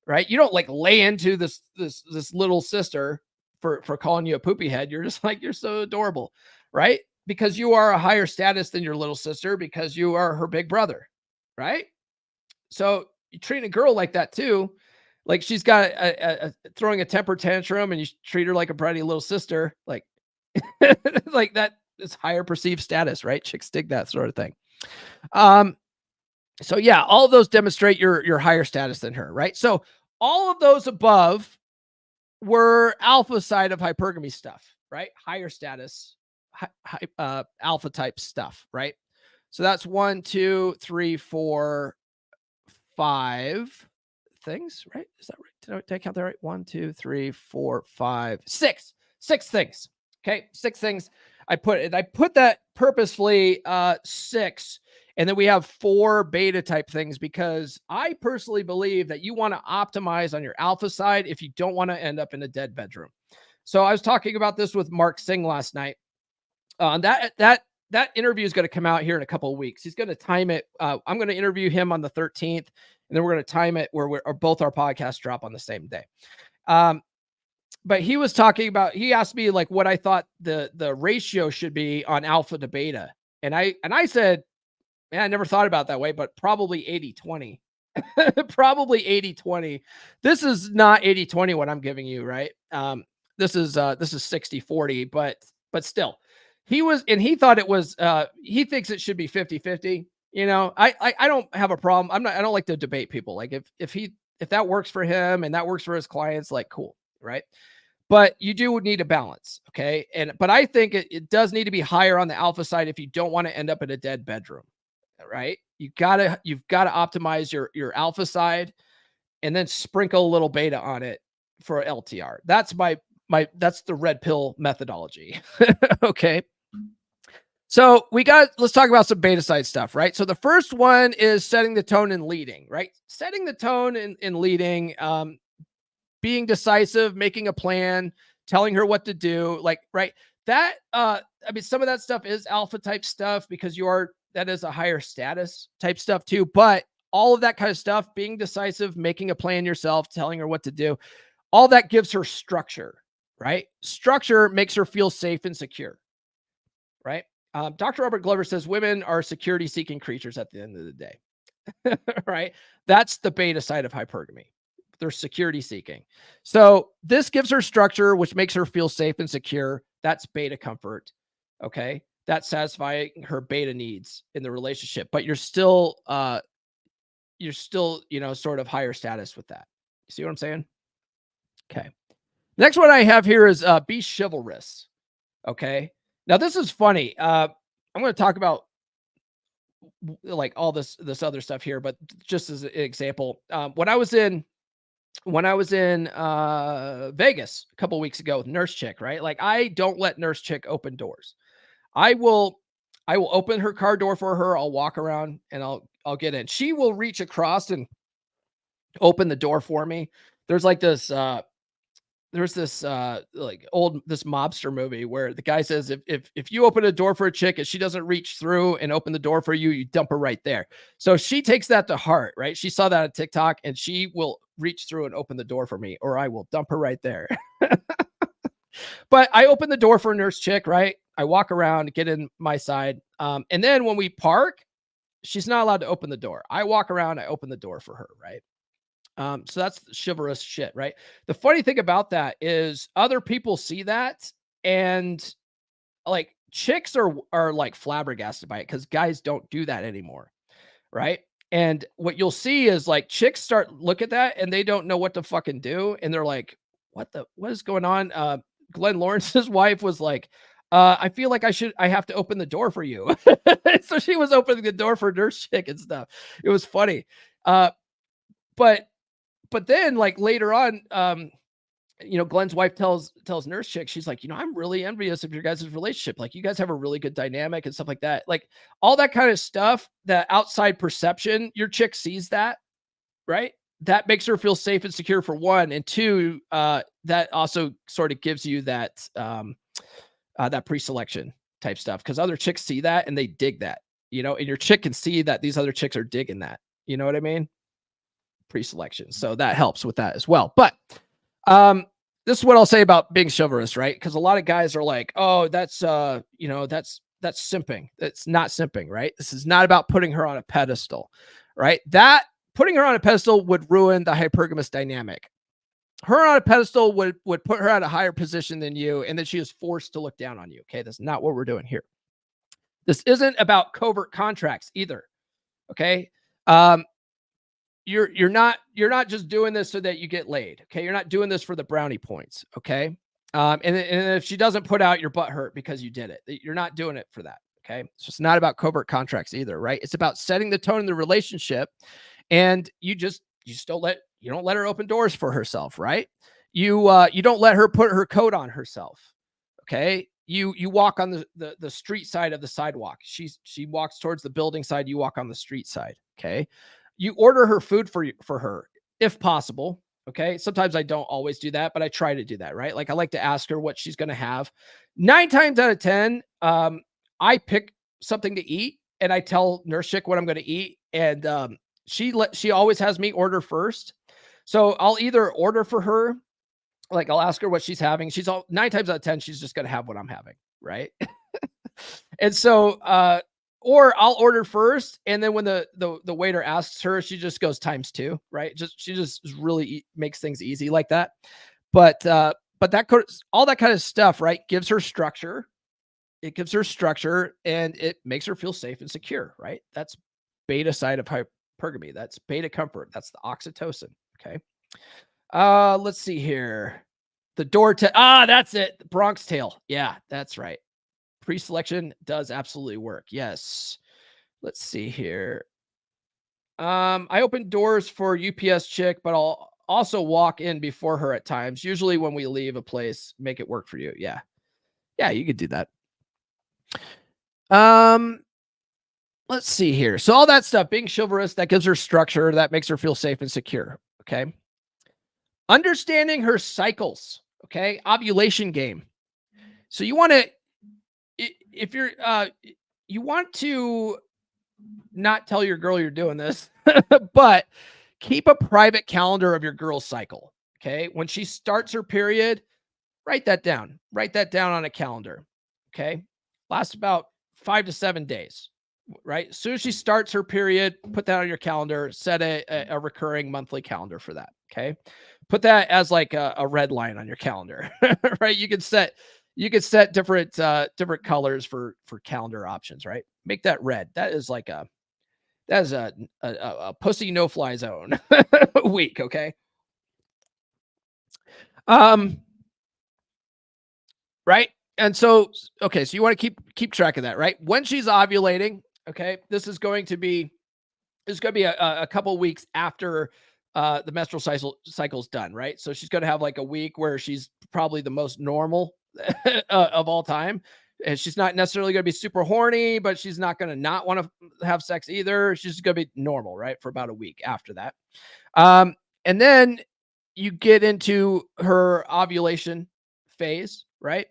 right? You don't like lay into this little sister for calling you a poopy head. You're just like, you're so adorable, right? Because you are a higher status than your little sister because you are her big brother, right? So you treat a girl like that too. like she's got throwing a temper tantrum and you treat her like a bratty little sister, like, like that is higher perceived status, right? Chicks dig that sort of thing. So yeah, all of those demonstrate your higher status than her, right? So all of those above were alpha side of hypergamy stuff, right? Higher status, alpha type stuff, right? So that's 1, 2, 3, 4, 5 things, right? Is that right? Did I count that right? 1, 2, 3, 4, 5, 6. 6 things. Okay, 6 things. I put that purposefully 6, and then we have 4 beta type things because I personally believe that you want to optimize on your alpha side if you don't want to end up in a dead bedroom. So I was talking about this with Mark Singh last night. That interview is going to come out here in a couple of weeks. He's going to time it. I'm going to interview him on the 13th, and then we're going to time it where both our podcasts drop on the same day. But he was talking about, he asked me like what I thought the ratio should be on alpha to beta. And I said, man, I never thought about it that way, but probably 80-20. Probably 80-20. This is not 80-20 what I'm giving you, right? This is 60-40, but still. He thought it was he thinks it should be 50-50. You know, I don't have a problem. I don't like to debate people. Like if that works for him and that works for his clients, like cool, right? But you do need a balance, okay? But I think it does need to be higher on the alpha side if you don't want to end up in a dead bedroom, right? You've got to optimize your alpha side and then sprinkle a little beta on it for LTR. That's that's the red pill methodology. Okay. So let's talk about some beta side stuff, right? So the first one is setting the tone and leading, right? Setting the tone and leading, being decisive, making a plan, telling her what to do, like, right? That, I mean, some of that stuff is alpha type stuff because that is a higher status type stuff too. But all of that kind of stuff, being decisive, making a plan yourself, telling her what to do, all that gives her structure, right? Structure makes her feel safe and secure, right? Dr. Robert Glover says women are security-seeking creatures at the end of the day, right? That's the beta side of hypergamy. They're security-seeking. So this gives her structure, which makes her feel safe and secure. That's beta comfort, okay? That's satisfying her beta needs in the relationship, but you're still, sort of higher status with that. You see what I'm saying? Okay. Next one I have here is be chivalrous, okay? Now, this is funny. I'm going to talk about like all this other stuff here, but just as an example, when I was in Vegas a couple weeks ago with Nurse Chick, right? Like I don't let Nurse Chick open doors. I will open her car door for her. I'll walk around and I'll get in. She will reach across and open the door for me. There's like this this mobster movie where the guy says if you open a door for a chick and she doesn't reach through and open the door for you, you dump her right there. So she takes that to heart, right? She saw that on TikTok and she will reach through and open the door for me, or I will dump her right there. But I open the door for a Nurse Chick, right? I walk around, get in my side. And then when we park, she's not allowed to open the door. I walk around, I open the door for her, right? So that's chivalrous shit, right? The funny thing about that is other people see that and like chicks are like flabbergasted by it because guys don't do that anymore, right? And what you'll see is like chicks look at that and they don't know what to fucking do. And they're like, what is going on? Glenn Lawrence's wife was like, I feel like I have to open the door for you. So she was opening the door for Nurse Chick and stuff. It was funny. But then like later on, Glenn's wife tells Nurse Chick, she's like, I'm really envious of your guys' relationship. Like you guys have a really good dynamic and stuff like that. Like all that kind of stuff, that outside perception, your chick sees that, right? That makes her feel safe and secure for one. And two, that also sort of gives you that pre-selection type stuff. Cause other chicks see that and they dig that, and your chick can see that these other chicks are digging that. You know what I mean? Pre-selection. So that helps with that as well. But this is what I'll say about being chivalrous, right? Because a lot of guys are like, oh, that's simping. It's not simping, right? This is not about putting her on a pedestal, right? That putting her on a pedestal would ruin the hypergamous dynamic. Her on a pedestal would put her at a higher position than you, and then she is forced to look down on you. Okay, that's not what we're doing here. This isn't about covert contracts either. Okay, you're not just doing this so that you get laid. Okay, you're not doing this for the brownie points. Okay, and if she doesn't put out, your butt hurt because you did it. You're not doing it for that. Okay, so it's not about covert contracts either, right? It's about setting the tone in the relationship, and you don't let her open doors for herself, right? You don't let her put her coat on herself. Okay, you walk on the street side of the sidewalk. She walks towards the building side. You walk on the street side. Okay, you order her food for her if possible. Okay, sometimes I don't always do that, but I try to do that, right? Like I like to ask her what she's going to have. 9 times out of 10, I pick something to eat and I tell Nurse Chick what I'm going to eat, and she always has me order first. So I'll either order for her, like I'll ask her what she's having. 9 times out of 10, she's just going to have what I'm having, right? And so, or I'll order first, and then when the waiter asks her, she just goes ×2, right? She just really makes things easy like that. But all that kind of stuff, right, gives her structure. It gives her structure, and it makes her feel safe and secure, right? That's beta side of hypergamy. That's beta comfort. That's the oxytocin. Okay. Let's see here. The door to that's it. The Bronx tail. Yeah, that's right. Pre-selection does absolutely work. Yes. Let's see here. I open doors for UPS chick, but I'll also walk in before her at times. Usually when we leave a place, make it work for you. Yeah. Yeah, you could do that. Let's see here. So all that stuff, being chivalrous, that gives her structure, that makes her feel safe and secure. Okay. Understanding her cycles. Okay. Ovulation game. So you want to, if you're, you want to not tell your girl you're doing this, but keep a private calendar of your girl's cycle. Okay. When she starts her period, write that down. Write that down on a calendar. Okay. Lasts about 5 to 7 days, right? As soon as she starts her period, put that on your calendar, set a recurring monthly calendar for that. Okay. Put that as like a red line on your calendar, right? You could set different colors for calendar options, right? Make that red. That is like a pussy no fly zone week. Okay. Right. And so, okay, so you want to keep track of that, right? When she's ovulating, okay, this is going to be a couple of weeks after the menstrual cycle's done, right? So she's going to have like a week where she's probably the most normal of all time. And she's not necessarily going to be super horny, but she's not going to not want to have sex either. She's going to be normal, right? For about a week after that. And then you get into her ovulation phase, right?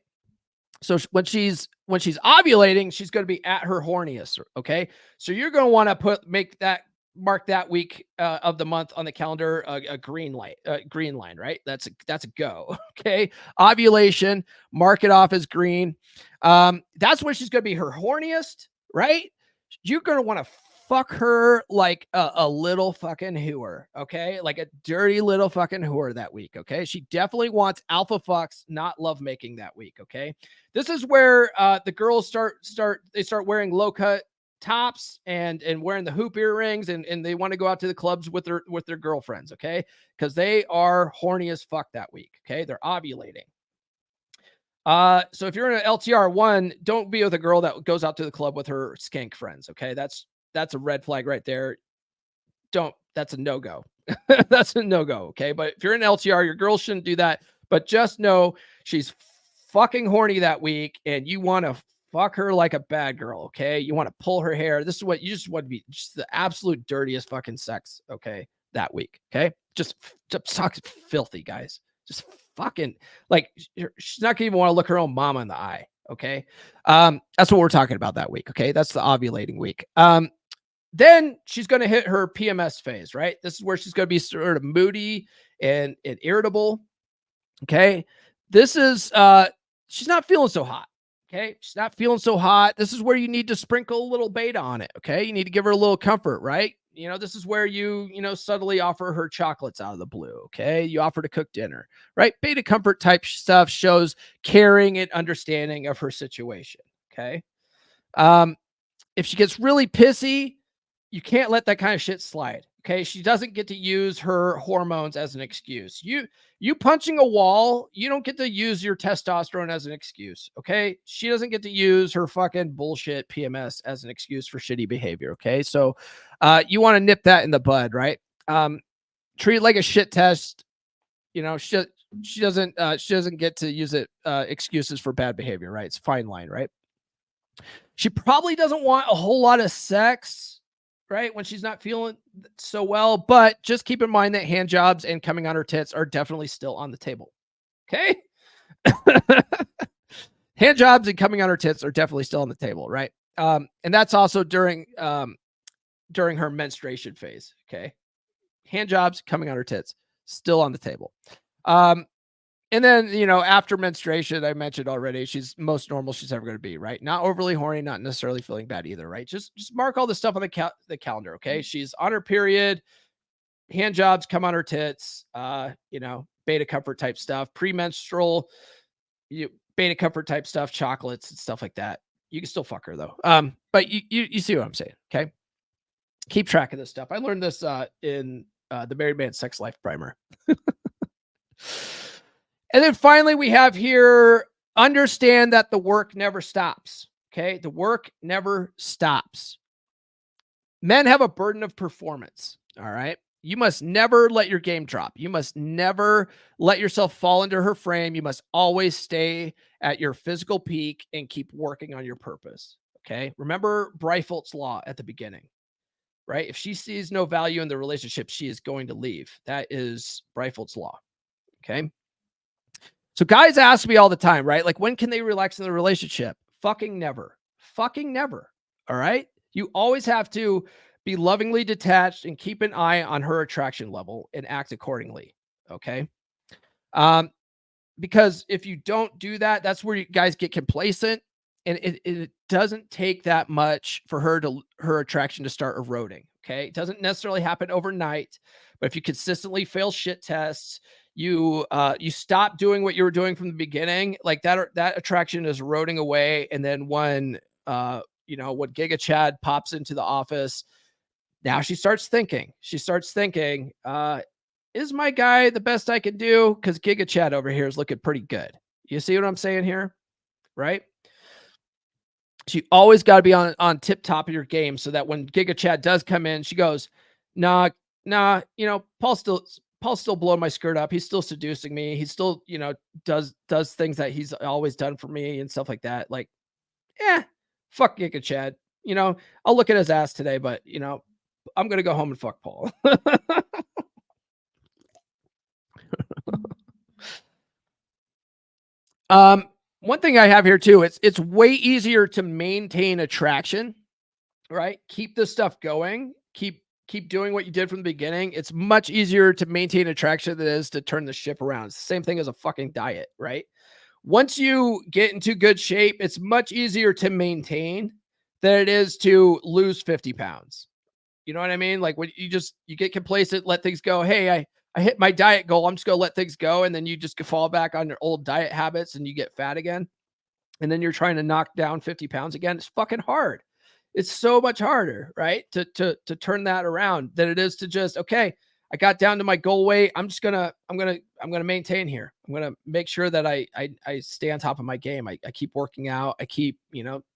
So when she's ovulating, she's going to be at her horniest. Okay. So you're going to want to mark that week of the month on the calendar, a green line, right? That's a go. Okay. Ovulation, mark it off as green. That's when she's going to be her horniest, right? You're going to want to fuck her like a little fucking whore. Okay. Like a dirty little fucking whore that week. Okay. She definitely wants alpha fucks, not lovemaking that week. Okay. This is where the girls start wearing low cut tops and wearing the hoop earrings, and they want to go out to the clubs with their girlfriends. Okay. Because they are horny as fuck that week. Okay. They're ovulating. So if you're in an LTR1, don't be with a girl that goes out to the club with her skank friends. Okay. That's a red flag right there. That's a no-go. That's a no-go. Okay. But if you're in LTR, your girl shouldn't do that. But just know she's fucking horny that week, and you want to fuck her like a bad girl. Okay. You want to pull her hair. This is what you just want to be, just the absolute dirtiest fucking sex. Okay. That week. Okay. Just sucks filthy, guys. Just fucking like, she's not gonna even want to look her own mama in the eye. Okay. That's what we're talking about that week. Okay. That's the ovulating week. Then she's going to hit her PMS phase, right? This is where she's going to be sort of moody and irritable. Okay. This is, she's not feeling so hot. Okay. She's not feeling so hot. This is where you need to sprinkle a little beta on it. Okay. You need to give her a little comfort, right? this is where you subtly offer her chocolates out of the blue. Okay. You offer to cook dinner, right? Beta comfort type stuff shows caring and understanding of her situation. Okay. If she gets really pissy, you can't let that kind of shit slide. Okay. She doesn't get to use her hormones as an excuse. You punching a wall, you don't get to use your testosterone as an excuse. Okay. She doesn't get to use her fucking bullshit PMS as an excuse for shitty behavior. Okay. So, you want to nip that in the bud, right? Treat it like a shit test. She doesn't get to use it, excuses for bad behavior, right? It's a fine line, right? She probably doesn't want a whole lot of sex, right? When she's not feeling so well, but just keep in mind that hand jobs and coming on her tits are definitely still on the table. Okay. Hand jobs and coming on her tits are definitely still on the table, right? And that's also during her menstruation phase. Okay. Hand jobs, coming on her tits, still on the table. And then, after menstruation, I mentioned already, she's most normal she's ever going to be, right? Not overly horny, not necessarily feeling bad either, right? Just mark all this stuff on the calendar, okay? She's on her period, hand jobs, come on her tits, beta comfort type stuff, premenstrual, beta comfort type stuff, chocolates and stuff like that. You can still fuck her though. But you see what I'm saying, okay? Keep track of this stuff. I learned this in the Married Man Sex Life Primer. And then finally, we have here, understand that the work never stops. Okay. The work never stops. Men have a burden of performance. All right. You must never let your game drop. You must never let yourself fall into her frame. You must always stay at your physical peak and keep working on your purpose. Okay. Remember Breifeld's law at the beginning, right? If she sees no value in the relationship, she is going to leave. That is Breifeld's law. Okay. So guys ask me all the time, right? Like, when can they relax in the relationship? Fucking never. Fucking never. All right. You always have to be lovingly detached and keep an eye on her attraction level and act accordingly. Okay. Because if you don't do that, that's where you guys get complacent, and it doesn't take that much for her attraction to start eroding. Okay. It doesn't necessarily happen overnight, but if you consistently fail shit tests, you stop doing what you were doing from the beginning, like that attraction is eroding away. And then when Giga Chad pops into the office, now she starts thinking, is my guy the best I can do? Because Giga Chad over here is looking pretty good. You see what I'm saying here? Right? She always got to be on tip top of your game, so that when Giga Chad does come in, she goes, nah, Paul's still blowing my skirt up. He's still seducing me. He still, does things that he's always done for me and stuff like that. Like, fuck Giga Chad. I'll look at his ass today, but I'm going to go home and fuck Paul. One thing I have here too, it's way easier to maintain attraction, right? Keep this stuff going. Keep doing what you did from the beginning. It's much easier to maintain attraction than it is to turn the ship around. It's the same thing as a fucking diet, right? Once you get into good shape, it's much easier to maintain than it is to lose 50 pounds. You know what I mean? Like, when you get complacent, let things go. Hey, I hit my diet goal. I'm just going to let things go. And then you just fall back on your old diet habits and you get fat again. And then you're trying to knock down 50 pounds again. It's fucking hard. It's so much harder, right? To turn that around than it is to just, okay, I got down to my goal weight. I'm gonna maintain here. I'm gonna make sure that I stay on top of my game. I keep working out. I keep,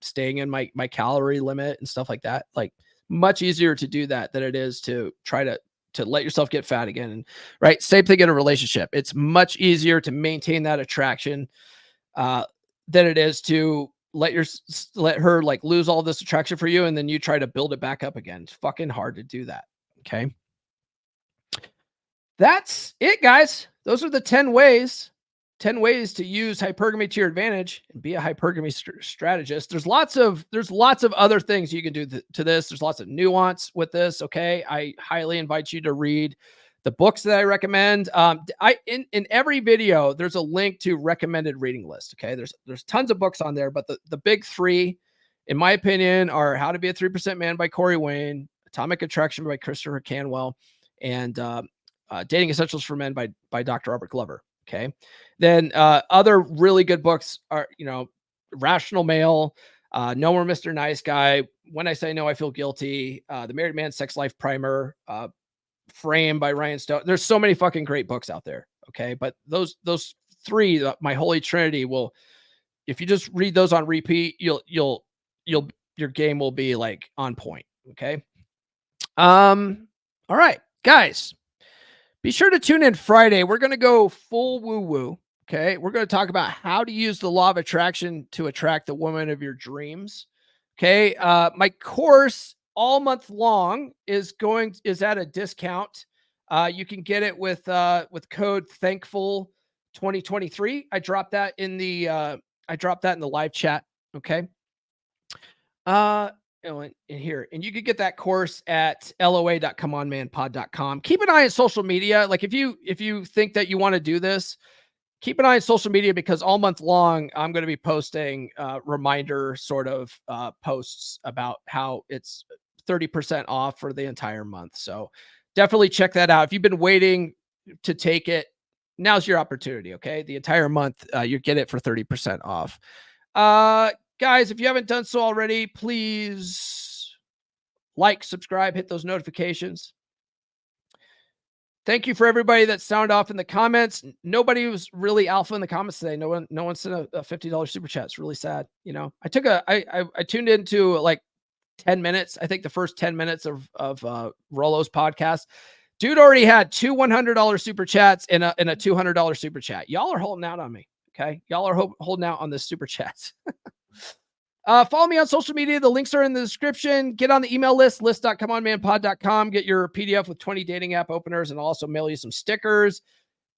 staying in my calorie limit and stuff like that. Like, much easier to do that than it is to try to let yourself get fat again. And right. Same thing in a relationship. It's much easier to maintain that attraction than it is to let her like lose all this attraction for you. And then you try to build it back up again. It's fucking hard to do that. Okay. That's it, guys. Those are the 10 ways to use hypergamy to your advantage and be a hypergamy strategist. There's lots of other things you can do to this. There's lots of nuance with this. Okay. I highly invite you to read the books that I recommend. In every video, there's a link to recommended reading list. Okay. There's tons of books on there, but the big three, in my opinion, are How to Be a 3% Man by Corey Wayne, Atomic Attraction by Christopher Canwell, and Dating Essentials for Men by Dr. Robert Glover. Okay. Then other really good books are, Rational Male, No More Mr. Nice Guy, When I Say No, I Feel Guilty, The Married Man's Sex Life Primer, Frame by Ryan Stone. There's so many fucking great books out there. Okay. But those three, my holy trinity, will, if you just read those on repeat, your game will be like on point. Okay. All right, guys, be sure to tune in Friday. We're going to go full woo-woo. Okay. We're going to talk about how to use the law of attraction to attract the woman of your dreams. Okay. My course all month long is at a discount. You can get it with code Thankful 2023. I dropped that in the live chat. Okay. In here, and you could get that course at loa.comeonmanpod.com. Keep an eye on social media. Like if you think that you want to do this, keep an eye on social media, because all month long I'm going to be posting reminder sort of posts about how it's 30% off for the entire month. So definitely check that out. If you've been waiting to take it, now's your opportunity. Okay. The entire month, you get it for 30% off. Guys, if you haven't done so already, please like, subscribe, hit those notifications. Thank you for everybody that sounded off in the comments. Nobody was really alpha in the comments today. No one sent a $50 super chat. It's really sad. I tuned into like 10 minutes. I think the first 10 minutes of Rollo's podcast. Dude already had two $100 super chats and a $200 super chat. Y'all are holding out on me. Okay. Y'all are holding out on this super chat. Follow me on social media. The links are in the description. Get on the email list.comeonmanpod.com. Get your PDF with 20 dating app openers, and I'll also mail you some stickers.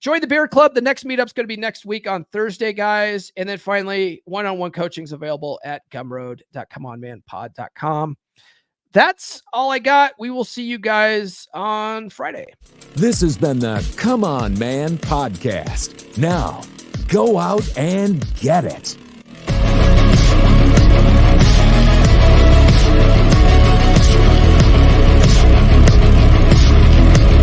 Join the beer club. The next meetup's going to be next week on Thursday, guys. And then finally, one-on-one coaching is available at gumroad.comeonmanpod.com. That's all I got. We will see you guys on Friday. This has been the Come On Man podcast. Now, go out and get it.